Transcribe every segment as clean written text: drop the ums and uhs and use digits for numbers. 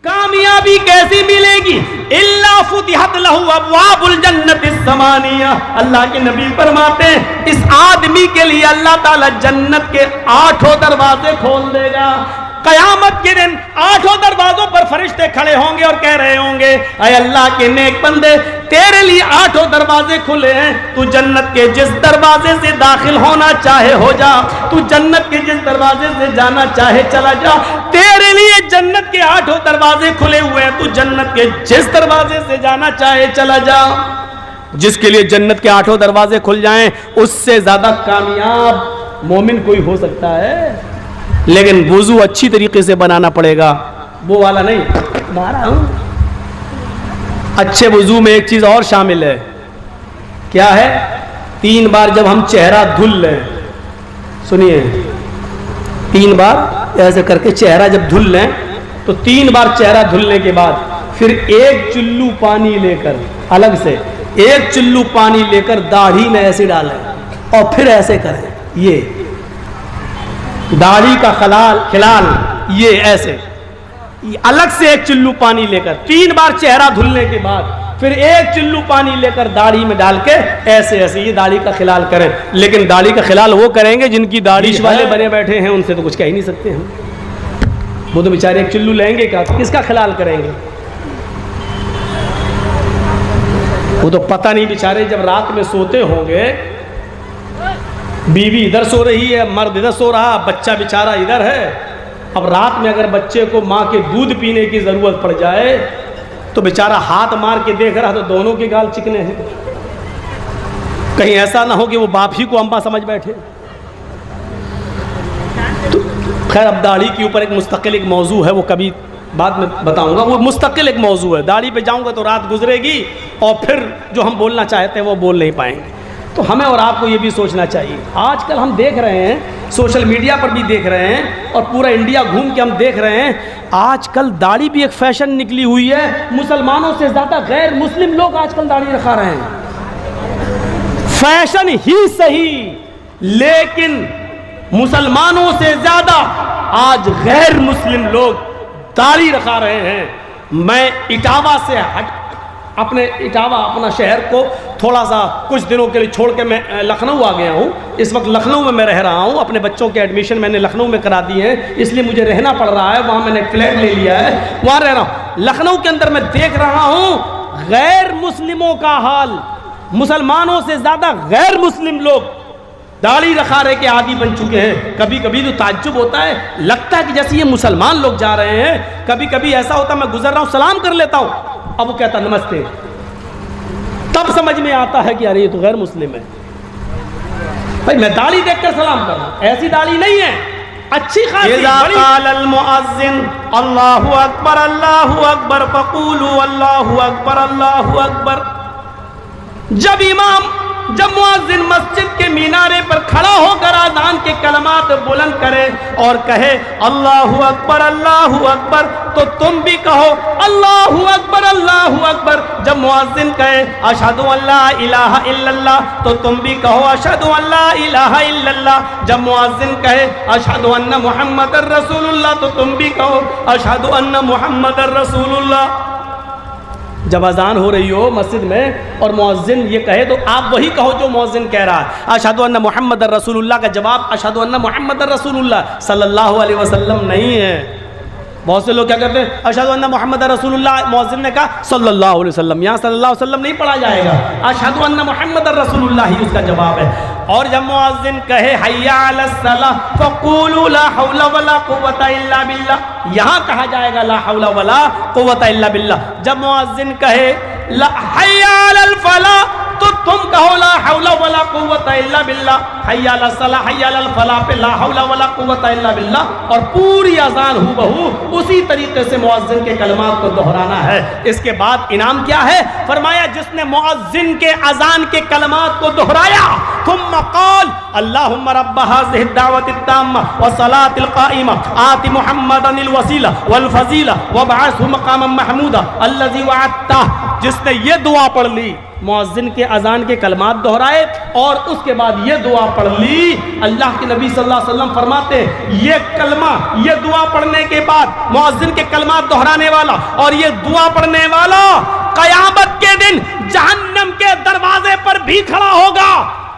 کامیابی کیسی ملے گی؟ الا فتحت لہ ابواب الجنت الثمانیہ، اللہ کے نبی فرماتے ہیں اس آدمی کے لیے اللہ تعالی جنت کے 8 دروازے کھول دے گا۔ قیامت کے دن 8 دروازوں پر فرشتے کھڑے ہوں گے اور کہہ رہے ہوں گے اے اللہ کے نیک بندے، تیرے لیے 8 دروازے کھلے ہیں، تو جنت کے جس دروازے سے داخل ہونا چاہے ہو جا، تو جنت کے جس دروازے سے جانا چاہے چلا جا، تیرے لیے جنت کے 8 دروازے کھلے ہوئے ہیں، تو جنت کے جس دروازے سے جانا چاہے چلا جا۔ جس کے لیے جنت کے 8 دروازے کھل جائیں اس سے زیادہ کامیاب مومن کوئی ہو سکتا ہے؟ لیکن وضو اچھی طریقے سے بنانا پڑے گا، وہ والا نہیں مارا ہوں۔ اچھے وضو میں ایک چیز اور شامل ہے، کیا ہے؟ 3 بار جب ہم چہرہ دھل لیں، سنیے 3 بار ایسے کر کے چہرہ جب دھل لیں تو 3 بار چہرہ دھلنے کے بعد پھر 1 چلو پانی لے کر الگ سے 1 چلو پانی لے کر داڑھی میں ایسے ڈالیں اور پھر ایسے کریں، یہ داڑھی کا خلال یہ ایسے الگ سے 1 چلو پانی لے کر 3 بار چہرہ دھلنے کے بعد پھر 1 چلو پانی لے کر داڑھی میں ڈال کے ایسے ایسے یہ داڑھی کا خلال کریں۔ لیکن داڑھی کا خلال وہ کریں گے جن کی داڑھی والے بنے بیٹھے ہیں، ان سے تو کچھ کہہ ہی نہیں سکتے ہم، وہ تو بیچارے 1 چلو لیں گے، کس کا خلال کریں گے؟ وہ تو پتہ نہیں بیچارے جب رات میں سوتے ہوں گے، بیوی ادھر سو رہی ہے، مرد ادھر سو رہا، بچہ بیچارہ ادھر ہے، اب رات میں اگر بچے کو ماں کے دودھ پینے کی ضرورت پڑ جائے تو بیچارہ ہاتھ مار کے دیکھ رہا تو دونوں کے گال چکنے ہیں، کہیں ایسا نہ ہو کہ وہ باپ ہی کو اماں سمجھ بیٹھے۔ تو خیر اب داڑھی کے اوپر ایک مستقل ایک موضوع ہے، وہ کبھی بعد میں بتاؤں گا، وہ مستقل ایک موضوع ہے، داڑھی پہ جاؤں گا تو رات گزرے گی اور پھر جو ہم بولنا چاہتے ہیں وہ بول نہیں پائیں گے۔ تو ہمیں اور آپ کو یہ بھی سوچنا چاہیے، آج کل ہم دیکھ رہے ہیں سوشل میڈیا پر بھی دیکھ رہے ہیں اور پورا انڈیا گھوم کے ہم دیکھ رہے ہیں، آج کل داڑھی بھی ایک فیشن نکلی ہوئی ہے، مسلمانوں سے زیادہ غیر مسلم لوگ آج کل داڑھی رکھا رہے ہیں۔ فیشن ہی صحیح، لیکن مسلمانوں سے زیادہ آج غیر مسلم لوگ داڑھی رکھا رہے ہیں۔ میں اٹاوا سے اپنا شہر کو تھوڑا سا کچھ دنوں کے لیے چھوڑ کے میں لکھنؤ آ گیا ہوں، اس وقت لکھنؤ میں رہ رہا ہوں، اپنے بچوں کے ایڈمیشن میں نے لکھنؤ میں کرا دی ہے، اس لیے مجھے رہنا پڑ رہا ہے، وہاں میں نے ایک فلیٹ لے لیا ہے، وہاں رہ رہا ہوں۔ لکھنؤ کے اندر میں دیکھ رہا ہوں غیر مسلموں کا حال، مسلمانوں سے زیادہ غیر مسلم لوگ داڑھی رکھا رہے کے عادی بن چکے ہیں۔ کبھی کبھی تو تعجب ہوتا ہے، لگتا ہے کہ جیسے یہ مسلمان لوگ جا رہے ہیں، کبھی کبھی ایسا ہوتا ہے میں گزر رہا ہوں سلام کر لیتا ہوں، اب وہ کہتا نمستے، تب سمجھ میں آتا ہے کہ یار یہ تو غیر مسلم ہے۔ بھائی میں داڑھی دیکھ کر سلام کر رہا ہوں، ایسی داڑھی نہیں ہے، اچھی خاصی۔ اذا قال المؤذن اللہ اکبر اللہ اکبر فقولوا اللہ اکبر اللہ اکبر، جب مؤذن مسجد کے مینارے پر کھڑا ہو کر اذان کے کلمات بلند کرے اور کہے اللہ اکبر، تو تم بھی کہو اللہ اکبر۔ جب مؤذن کہے اشہد ان لا الہ الا اللہ، تو تم بھی کہو اشہد ان لا الہ الا اللہ۔ جب مؤذن کہے اشہد ان محمد الرسول اللہ، تو تم بھی کہو اشہد ان محمد الرسول اللہ۔ جب اذان ہو رہی ہو مسجد میں اور مؤذن یہ کہے تو آپ وہی کہو جو مؤذن کہہ رہا ہے۔ اشہد ان محمد الرسول اللہ کا جواب اشہد ان محمد الرسول اللہ صلی اللہ علیہ وسلم نہیں ہے۔ بہت سے لوگ کیا کرتے ہیں اشہد ان محمد رسول اللہ، مؤذن نے کہا صلی اللہ علیہ وسلم، یہاں صلی اللہ علیہ وسلم نہیں پڑھا جائے گا، اشہد ان محمد رسول اللہ ہی اس کا جواب ہے۔ اور جب مؤذن کہے حی علی الصلاۃ فقولوا لا حول ولا قوۃ الا باللہ، یہاں کہا جائے گا لا حول ولا قوۃ الا باللہ۔ جب مؤذن کہے حی علی الفلاح، تو تم کہو لا حول ولا قوۃ الا باللہ۔ حی علی الصلاۃ حی علی الفلاح پہ لا حول ولا قوۃ الا باللہ، اور پوری اذان ہو بہو اسی طریقے سے مؤذن کے کلمات کو دہرانا ہے۔ اس کے بعد انعام کیا ہے؟ فرمایا جس نے مؤذن کے اذان کے کلمات کو دہرایا ثم قال اللہم رب هذه الدعوة التامة والصلاة القائمة آت محمدا الوسیلہ والفضیلہ وابعثه مقاما محمودا الذی وعدتہ، جس نے یہ دعا پڑھ لی مؤذن کے اذان کے کلمات دہرائے اور اس کے بعد یہ دعا پڑھ لی. اللہ کے نبی صلی اللہ علیہ وسلم فرماتے ہیں یہ کلمہ، یہ دعا پڑھنے کے بعد مؤذن کے کلمات دہرانے والا اور یہ دعا پڑھنے والا قیامت کے دن جہنم کے دروازے پر بھی کھڑا ہوگا.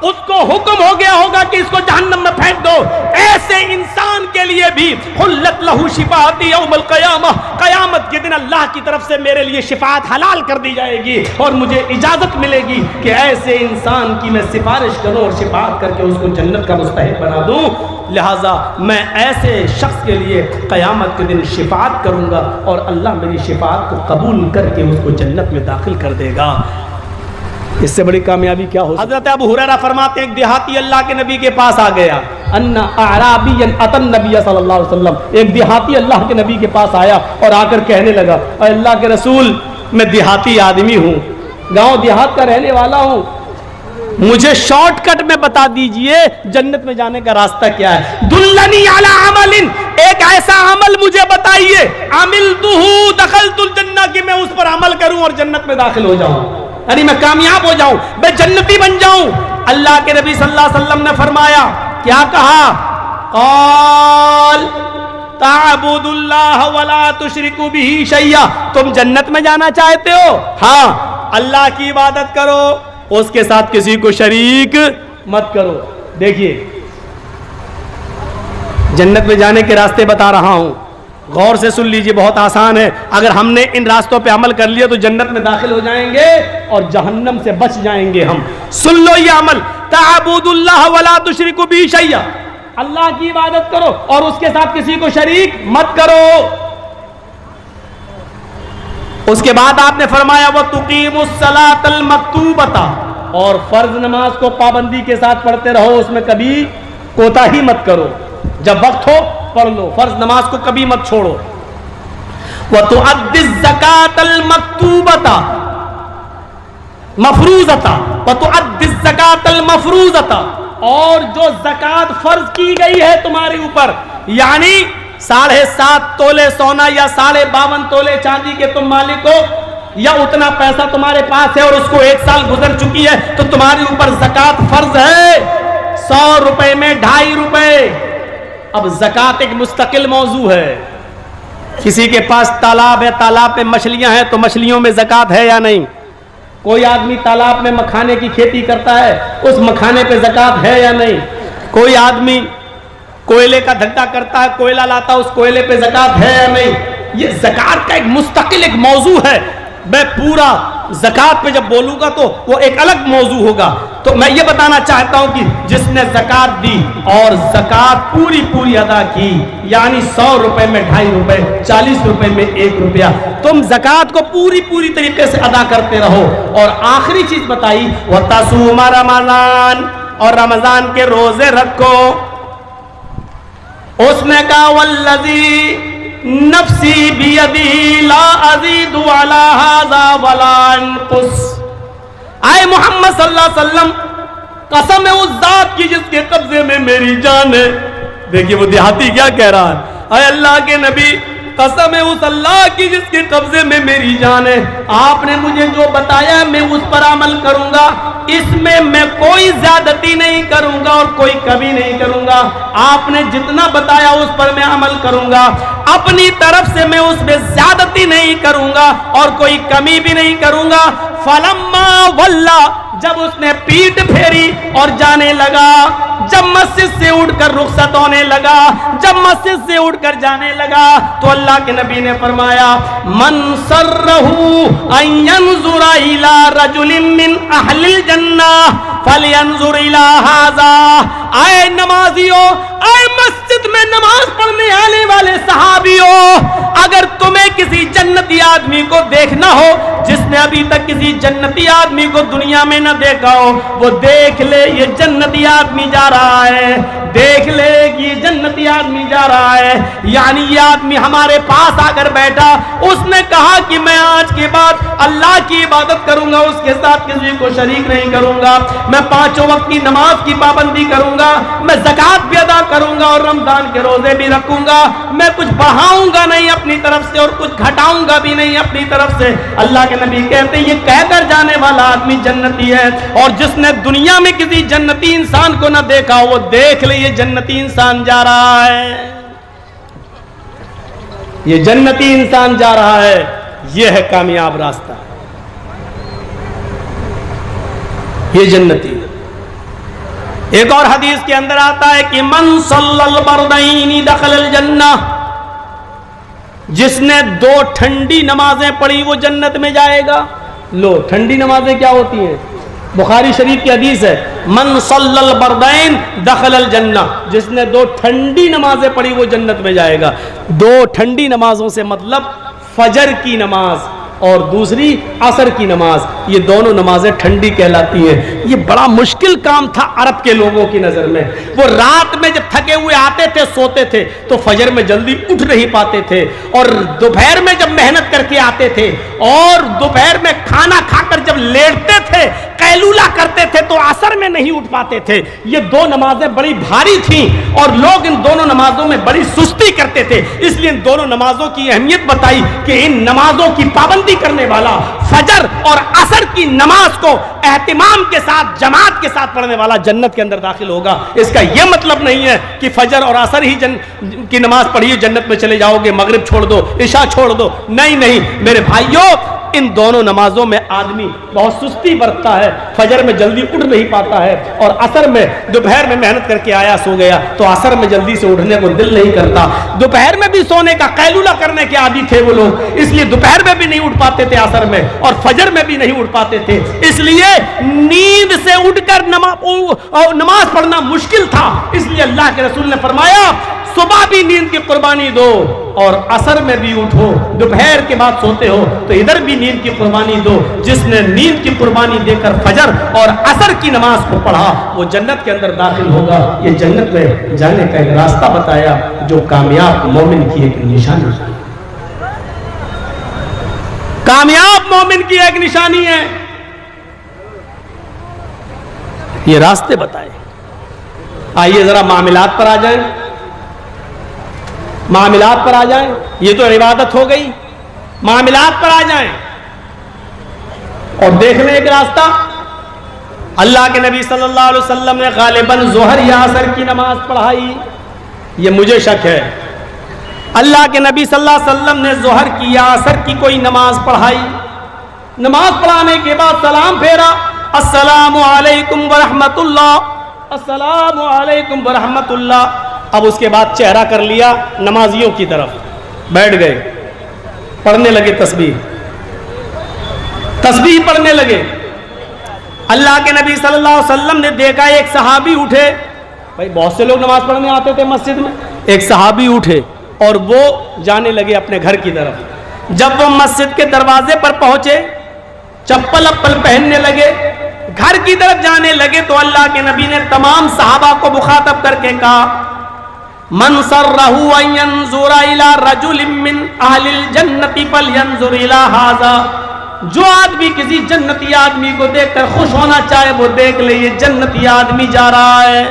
اس کو حکم ہو گیا ہوگا کہ اس کو جہنم میں پھینک دو. ایسے انسان کے لیے بھی حلت لہو شفاعتی یوم القیامہ، قیامت کے دن اللہ کی طرف سے میرے لیے شفاعت حلال کر دی جائے گی اور مجھے اجازت ملے گی کہ ایسے انسان کی میں سفارش کروں اور شفاعت کر کے اس کو جنت کا مستحق بنا دوں. لہٰذا میں ایسے شخص کے لیے قیامت کے دن شفاعت کروں گا اور اللہ میری شفاعت کو قبول کر کے اس کو جنت میں داخل کر دے گا. اس سے بڑی کامیابی کیا ہو؟ حضرت ابو ہریرہ فرماتے ہیں ایک دیہاتی اللہ کے نبی کے پاس آ گیا. ان اعرابیا اتى النبي صلی اللہ علیہ وسلم، ایک دیہاتی اللہ کے نبی کے پاس آیا اور آ کر کہنے لگا اے اللہ کے رسول، میں دیہاتی آدمی ہوں، گاؤں دیہات کا رہنے والا ہوں، مجھے شارٹ کٹ میں بتا دیجئے جنت میں جانے کا راستہ کیا ہے. دلنی علی عمل، ایک ایسا عمل مجھے بتائیے عملتہ دخلت الجنہ، کہ میں اس پر عمل کروں اور جنت میں داخل ہو جاؤں، یعنی میں کامیاب ہو جاؤں، میں جنتی بن جاؤں. اللہ کے نبی صلی اللہ علیہ وسلم نے فرمایا، کیا کہا؟ قال تعبد اللہ ولا تشرک بہ شیئا، تم جنت میں جانا چاہتے ہو؟ ہاں، اللہ کی عبادت کرو، اس کے ساتھ کسی کو شریک مت کرو. دیکھیے جنت میں جانے کے راستے بتا رہا ہوں، غور سے سن لیجئے، بہت آسان ہے. اگر ہم نے ان راستوں پہ عمل کر لیا تو جنت میں داخل ہو جائیں گے اور جہنم سے بچ جائیں گے ہم. سن لو یہ عمل، تعبد اللہ ولا تشرک بہ شیئا، اللہ کی عبادت کرو اور اس کے ساتھ کسی کو شریک مت کرو. اس کے بعد آپ نے فرمایا وَتُقِيمُ الصَّلَاةَ الْمَكْتُوبَةَ، اور فرض نماز کو پابندی کے ساتھ پڑھتے رہو، اس میں کبھی کوتاہی مت کرو، جب وقت ہو پڑھ لو، فرض نماز کو کبھی مت چھوڑو. وَتُؤَدِّ الزَّكَاةَ الْمَكْتُوبَةَ مَفْرُوضَةَ وَتُؤَدِّ الزَّكَاةَ الْمَفْرُوضَةَ، اور جو زکوٰۃ فرض کی گئی ہے تمہارے اوپر، یعنی 7.5 تولے سونا یا 52.5 تولے چاندی کے تم مالک ہو، یا اتنا پیسہ تمہارے پاس ہے اور اس کو 1 سال گزر چکی ہے تو تمہارے اوپر زکوٰۃ فرض ہے 100 روپے میں 2.5 روپے. اب زکوٰۃ ایک مستقل موضوع ہے. کسی کے پاس تالاب ہے، تالاب میں مچھلیاں ہیں تو مچھلیوں میں زکوٰۃ ہے یا نہیں؟ کوئی آدمی تالاب میں مکھانے کی کھیتی کرتا ہے، اس مکھانے پہ زکوٰۃ ہے یا نہیں؟ کوئی آدمی کوئلے کا دھندا کرتا ہے، کوئلہ لاتا ہے، اس کوئلے پہ زکوٰۃ ہے یا نہیں؟ یہ زکوٰۃ کا ایک مستقل ایک موضوع ہے. میں پورا زکوٰۃ پہ جب بولوں گا تو وہ ایک الگ موضوع ہوگا. تو میں یہ بتانا چاہتا ہوں کہ جس نے زکوٰۃ دی اور زکوٰۃ پوری ادا کی، یعنی 100 روپے میں 2.5 روپے، 40 روپے میں 1 روپیہ، تم زکوٰۃ کو پوری طریقے سے ادا کرتے رہو. اور آخری چیز بتائی وَتَصُومَ رَمَضَان، اور رمضان کے روزے رکھو. اس نے کہا وَالَّذِي نفسی بیدی لا ازید علی ھذا ولا انقص، اے محمد صلی اللہ علیہ وسلم قسم ہے اس ذات کی جس کے قبضے میں میری جان ہے. دیکھیے وہ دیہاتی کیا کہہ رہا ہے، اے اللہ کے نبی قسم ہے اس اللہ کی جس کے قبضے میں میری جان ہے، آپ نے مجھے جو بتایا میں اس پر عمل کروں گا، اس میں میں کوئی زیادتی نہیں کروں گا اور کوئی کمی نہیں کروں گا. آپ نے جتنا بتایا اس پر میں عمل کروں گا، اپنی طرف سے میں اس میں زیادتی نہیں کروں گا اور کوئی کمی بھی نہیں کروں گا. فلما ولا، جب اس نے پیٹ پھیری اور جانے لگا، جب مسجد سے اٹھ کر رخصت ہونے لگا، جب مسجد سے اٹھ کر جانے لگا تو اللہ کے نبی نے فرمایا من سرہ ان ينظر الى رجل من اہل الجنہ فلینظر الى ھذا. اے نمازیوں، اے مسجد میں نماز پڑھنے آنے والے صحابیوں، اگر تمہیں کسی جنتی آدمی کو دیکھنا ہو جس نے ابھی تک کسی جنتی آدمی کو دنیا میں نہ دیکھا ہو، وہ دیکھ لے یہ جنتی آدمی جا رہا ہے، دیکھ لے کہ یہ جنتی آدمی جا رہا ہے. یعنی یہ آدمی ہمارے پاس آ کر بیٹھا، اس نے کہا کہ میں آج کے بعد اللہ کی عبادت کروں گا، اس کے ساتھ کسی کو شریک نہیں کروں گا، میں 5 وقت کی نماز کی پابندی کروں گا، میں زکوٰۃ بھی ادا کروں گا اور رمضان کے روزے بھی رکھوں گا، میں کچھ بڑھاؤں گا نہیں اپنی طرف سے اور کچھ گھٹاؤں گا بھی نہیں اپنی طرف سے. اللہ کے نبی کہتے ہیں یہ کہہ کر جانے والا آدمی جنتی ہے، اور جس نے دنیا میں کسی جنتی انسان کو نہ دیکھا وہ دیکھ لے یہ جنتی انسان جا رہا ہے، یہ جنتی انسان جا رہا ہے، یہ ہے کامیاب راستہ، یہ جنتی ہے۔ ایک اور حدیث کے اندر آتا ہے کہ من صلی البردین دخل الجنہ، جس نے 2 ٹھنڈی نمازیں پڑھی وہ جنت میں جائے گا۔ لو ٹھنڈی نمازیں کیا ہوتی ہیں؟ بخاری شریف کی حدیث ہے من صلی البردین دخل الجنہ، جس نے 2 ٹھنڈی نمازیں پڑھی وہ جنت میں جائے گا۔ 2 ٹھنڈی نمازوں سے مطلب فجر کی نماز اور دوسری عصر کی نماز، یہ دونوں نمازیں ٹھنڈی کہلاتی ہیں۔ یہ بڑا مشکل کام تھا عرب کے لوگوں کی نظر میں، وہ رات میں جب تھکے ہوئے آتے تھے سوتے تھے تو فجر میں جلدی اٹھ نہیں پاتے تھے، اور دوپہر میں جب محنت کر کے آتے تھے اور دوپہر میں کھانا کھا کر جب لیٹتے تھے قیلولہ کرتے تھے تو عصر میں نہیں اٹھ پاتے تھے۔ یہ 2 نمازیں بڑی بھاری تھیں اور لوگ ان دونوں نمازوں میں بڑی سستی کرتے تھے، اس لیے ان دونوں نمازوں کی اہمیت بتائی کہ ان نمازوں کی پابندی کرنے والا فجر اور عصر کی نماز کو اہتمام کے ساتھ جماعت کے ساتھ پڑھنے والا جنت کے اندر داخل ہوگا۔ اس کا یہ مطلب نہیں ہے کہ فجر اور عصر ہی کی نماز پڑھیے جنت میں چلے جاؤ گے، مغرب چھوڑ دو، عشاء چھوڑ دو، نہیں میرے بھائیوں، ان دونوں نمازوں میں آدمی بہت سستی برتتا ہے، فجر میں جلدی اٹھ نہیں پاتا ہے، اور عصر میں دوپہر میں محنت کر کے آیا سو گیا تو عصر میں جلدی سے اٹھنے کو دل نہیں کرتا۔ دوپہر میں بھی سونے کا قیلولہ کرنے کے عادی تھے وہ لوگ، اس لیے دوپہر میں بھی نہیں اٹھ پاتے تھے عصر میں، اور فجر میں بھی نہیں اٹھ پاتے تھے، اس لیے نیند سے اٹھ کر نماز پڑھنا مشکل تھا۔ اس لیے اللہ کے رسول نے فرمایا صبح بھی نیند کی قربانی دو اور عصر میں بھی اٹھو، دوپہر کے بعد سوتے ہو تو ادھر بھی نیند کی قربانی دو۔ جس نے نیند کی قربانی دے کر فجر اور عصر کی نماز کو پڑھا وہ جنت کے اندر داخل ہوگا۔ یہ جنت میں جانے کا ایک راستہ بتایا جو کامیاب مومن کی ایک نشانی ہے، کامیاب مومن کی ایک نشانی ہے، یہ راستے بتائے۔ آئیے ذرا معاملات پر آ جائیں، معاملات پر آ جائیں، یہ تو عبادت ہو گئی، معاملات پر آ جائیں اور دیکھ لیں ایک راستہ۔ اللہ کے نبی صلی اللہ علیہ وسلم نے غالباً ظہر یا عصر کی نماز پڑھائی، یہ مجھے شک ہے۔ اللہ کے نبی صلی اللہ علیہ وسلم نے ظہر کی یا عصر کی کوئی نماز پڑھائی، نماز پڑھانے کے بعد سلام پھیرا، السلام علیکم ورحمت اللہ، السلام علیکم ورحمت اللہ۔ اب اس کے بعد چہرہ کر لیا نمازیوں کی طرف، بیٹھ گئے، پڑھنے لگے تسبیح پڑھنے لگے۔ اللہ کے نبی صلی اللہ علیہ وسلم نے دیکھا ایک صحابی اٹھے، بھائی بہت سے لوگ نماز پڑھنے آتے تھے مسجد میں، ایک صحابی اٹھے اور وہ جانے لگے اپنے گھر کی طرف۔ جب وہ مسجد کے دروازے پر پہنچے، چپل اپل پہننے لگے، گھر کی طرف جانے لگے تو اللہ کے نبی نے تمام صحابہ کو مخاطب کر کے کہا من سرہ ان ينظر الى رجل من اہل الجنت فلینظر الى ھذا، جو آدمی کسی جنتی آدمی کو دیکھ کر خوش ہونا چاہے وہ دیکھ لے یہ جنتی آدمی جا رہا ہے۔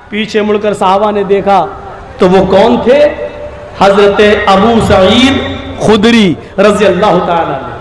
پیچھے مڑ کر صحابہ نے دیکھا تو وہ کون تھے؟ حضرت ابو سعید خدری رضی اللہ تعالی عنہ۔